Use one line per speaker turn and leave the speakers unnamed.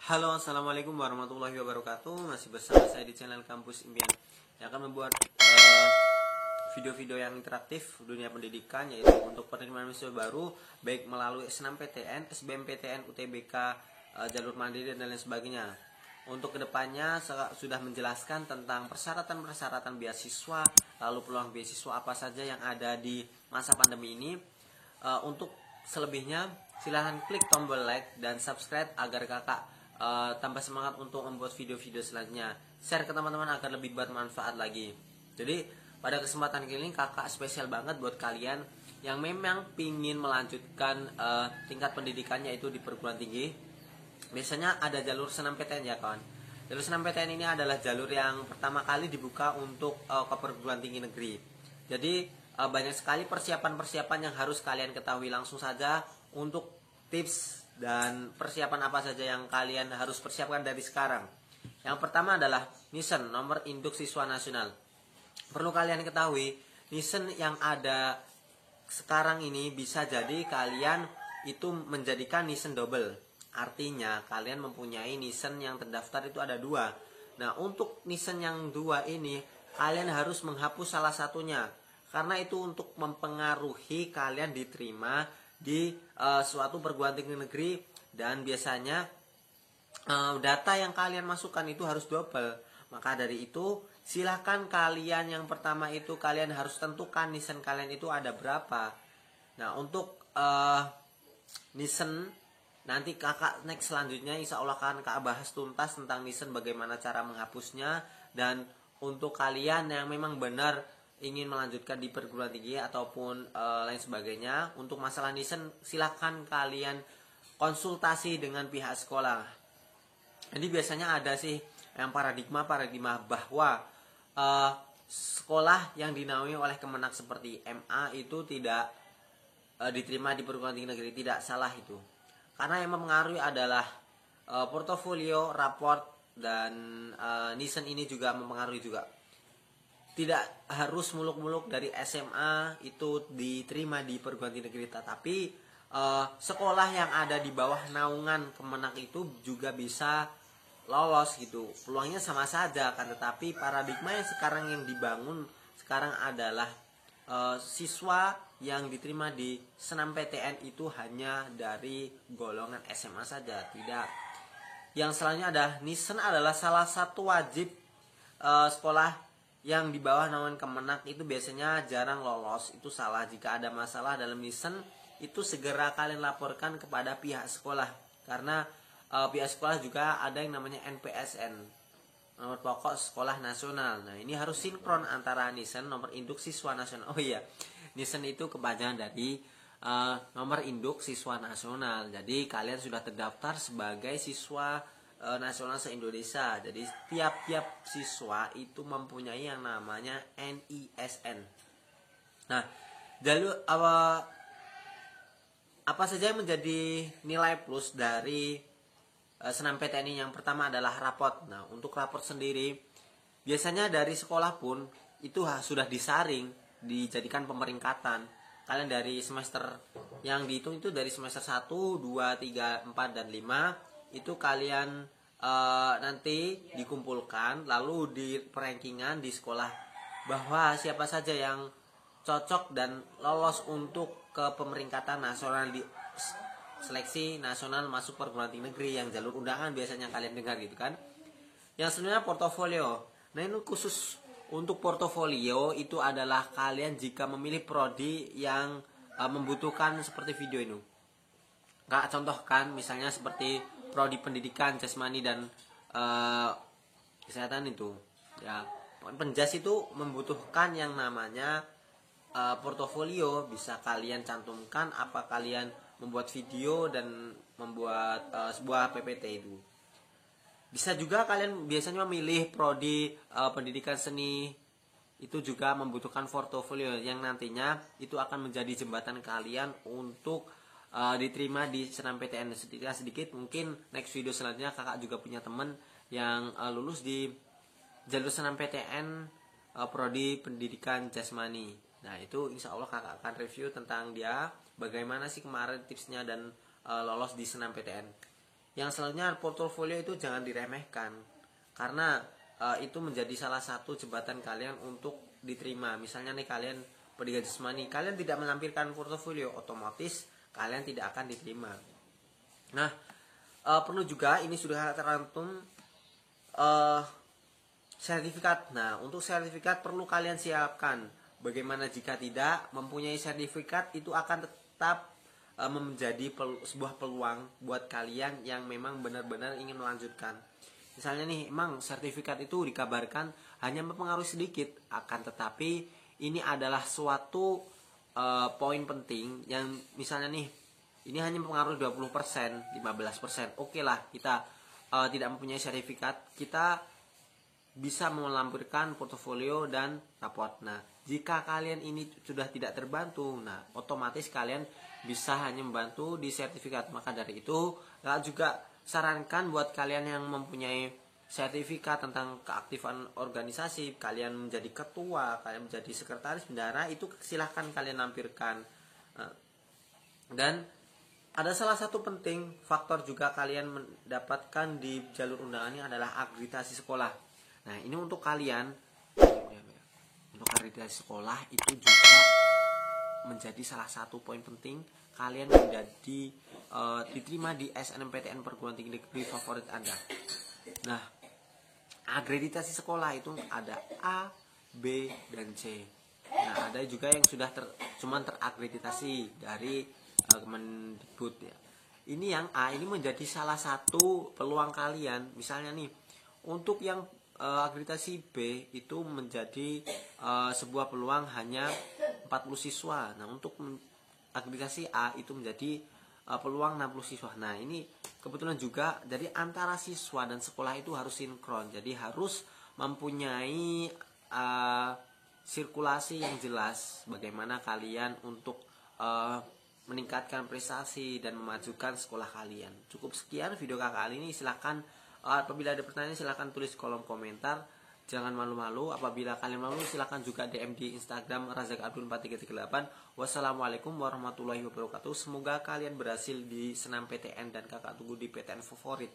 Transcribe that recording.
Halo, assalamualaikum warahmatullahi wabarakatuh. Masih bersama saya di channel Kampus Impian yang akan membuat video-video yang interaktif dunia pendidikan, yaitu untuk penerimaan mahasiswa baru baik melalui SNMPTN, SBMPTN, UTBK, jalur mandiri dan lain sebagainya. Untuk kedepannya sudah menjelaskan tentang persyaratan-persyaratan beasiswa, lalu peluang beasiswa apa saja yang ada di masa pandemi ini. Untuk selebihnya silahkan klik tombol like dan subscribe agar kakak tambah semangat untuk membuat video-video selanjutnya. Share ke teman-teman agar lebih bermanfaat lagi. Jadi pada kesempatan kali ini kakak spesial banget buat kalian yang memang pingin melanjutkan tingkat pendidikannya itu di perguruan tinggi. Biasanya ada jalur SNMPTN ya kawan. Jalur SNMPTN ini adalah jalur yang pertama kali dibuka untuk ke perguruan tinggi negeri. Jadi banyak sekali persiapan-persiapan yang harus kalian ketahui. Langsung saja untuk tips dan persiapan apa saja yang kalian harus persiapkan dari sekarang. Yang pertama adalah NISN, nomor induk siswa nasional. Perlu kalian ketahui, NISN yang ada sekarang ini bisa jadi kalian itu menjadikan NISN double. Artinya kalian mempunyai NISN yang terdaftar itu ada dua. Nah, untuk NISN yang dua ini kalian harus menghapus salah satunya, karena itu untuk mempengaruhi kalian diterima di suatu perguruan tinggi negeri. Dan biasanya data yang kalian masukkan itu harus double. Maka dari itu silahkan kalian yang pertama itu kalian harus tentukan NISN kalian itu ada berapa. Nah, untuk NISN nanti kakak next selanjutnya insya Allah akan kakak bahas tuntas tentang NISN, bagaimana cara menghapusnya. Dan untuk kalian yang memang benar ingin melanjutkan di perguruan tinggi ataupun lain sebagainya, untuk masalah NISN silahkan kalian konsultasi dengan pihak sekolah. Jadi biasanya ada sih yang paradigma bahwa sekolah yang dinaungi oleh Kemenak seperti MA itu tidak diterima di perguruan tinggi negeri. Tidak salah itu, karena yang mempengaruhi adalah portofolio, raport, dan NISN ini juga mempengaruhi juga. Tidak harus muluk-muluk dari SMA itu diterima di perguruan tinggi negeri, tetapi sekolah yang ada di bawah naungan Kemenak itu juga bisa lolos gitu. Peluangnya sama saja kan, tetapi paradigma yang sekarang yang dibangun sekarang adalah siswa yang diterima di SNMPTN itu hanya dari golongan SMA saja, tidak. Yang selanjutnya ada NISN adalah salah satu wajib sekolah yang di bawah naungan Kemenak itu biasanya jarang lolos. Itu salah. Jika ada masalah dalam NISN itu segera kalian laporkan kepada pihak sekolah, karena pihak sekolah juga ada yang namanya NPSN, nomor pokok sekolah nasional. Nah, ini harus sinkron antara NISN, nomor induk siswa nasional. Oh iya, NISN itu kepanjangan dari nomor induk siswa nasional. Jadi kalian sudah terdaftar sebagai siswa nasional se-Indonesia. Jadi tiap-tiap siswa itu mempunyai yang namanya NISN. Nah, jalur apa saja yang menjadi nilai plus dari SNMPTN ini? Yang pertama adalah raport. Nah, untuk raport sendiri biasanya dari sekolah pun itu sudah disaring, dijadikan pemeringkatan. Kalian dari semester yang dihitung itu dari semester 1, 2, 3, 4, dan 5 itu kalian nanti dikumpulkan lalu di rankingan di sekolah bahwa siapa saja yang cocok dan lolos untuk ke pemeringkatan nasional di seleksi nasional masuk perguruan tinggi negeri yang jalur undangan biasanya kalian dengar gitu kan. Yang sebenarnya portofolio. Nah, ini khusus untuk portofolio itu adalah kalian jika memilih prodi yang membutuhkan seperti video ini. Kak contohkan misalnya seperti prodi pendidikan, jasmani, dan kesehatan itu ya. Penjas itu membutuhkan yang namanya portofolio. Bisa kalian cantumkan apa kalian membuat video dan membuat sebuah PPT itu. Bisa juga kalian biasanya memilih prodi pendidikan seni, itu juga membutuhkan portofolio yang nantinya itu akan menjadi jembatan kalian untuk diterima di SNMPTN. Sedikit mungkin next video selanjutnya kakak juga punya teman yang lulus di jalur SNMPTN prodi pendidikan jasmani. Nah, itu insya Allah kakak akan review tentang dia bagaimana sih kemarin tipsnya dan lolos di SNMPTN. Yang selanjutnya, portofolio itu jangan diremehkan, karena itu menjadi salah satu jembatan kalian untuk diterima. Misalnya nih, kalian pendidikan jasmani, kalian tidak menampilkan portofolio, otomatis kalian tidak akan diterima. Nah, perlu juga, ini sudah tercantum sertifikat. Nah, untuk sertifikat perlu kalian siapkan. Bagaimana jika tidak mempunyai sertifikat, itu akan tetap menjadi sebuah peluang buat kalian yang memang benar-benar ingin melanjutkan. Misalnya nih, emang sertifikat itu dikabarkan hanya mempengaruhi sedikit, akan tetapi ini adalah suatu poin penting yang misalnya nih, ini hanya mempengaruhi 20%, 15%. Oke lah, kita tidak mempunyai sertifikat, kita bisa melampirkan portofolio dan raport. Nah, jika kalian ini sudah tidak terbantu, nah otomatis kalian bisa hanya membantu di sertifikat. Maka dari itu, juga sarankan buat kalian yang mempunyai sertifikat tentang keaktifan organisasi, kalian menjadi ketua, kalian menjadi sekretaris bendahara, itu silahkan kalian lampirkan. Dan ada salah satu penting faktor juga kalian mendapatkan di jalur undangan ini adalah akreditasi sekolah. Nah, ini untuk kalian, untuk akreditasi sekolah itu juga menjadi salah satu poin penting kalian menjadi diterima di SNMPTN perguruan tinggi negeri favorit Anda. Nah, akreditasi sekolah itu ada A, B, dan C. Nah, ada juga yang sudah cuman terakreditasi dari Kemendikbud ya. Ini yang A ini menjadi salah satu peluang kalian. Misalnya nih, untuk yang akreditasi B itu menjadi sebuah peluang hanya 40 siswa. Nah, untuk akreditasi A itu menjadi peluang 60 siswa. Nah, ini kebetulan juga jadi antara siswa dan sekolah itu harus sinkron. Jadi harus mempunyai sirkulasi yang jelas bagaimana kalian untuk meningkatkan prestasi dan memajukan sekolah kalian. Cukup sekian video kakak kali ini. Silahkan apabila ada pertanyaan silahkan tulis kolom komentar. Jangan malu-malu. Apabila kalian malu silahkan juga DM di Instagram Razak Abdul 4338. Wassalamualaikum warahmatullahi wabarakatuh. Semoga kalian berhasil di senam PTN dan kakak tunggu di PTN favorit.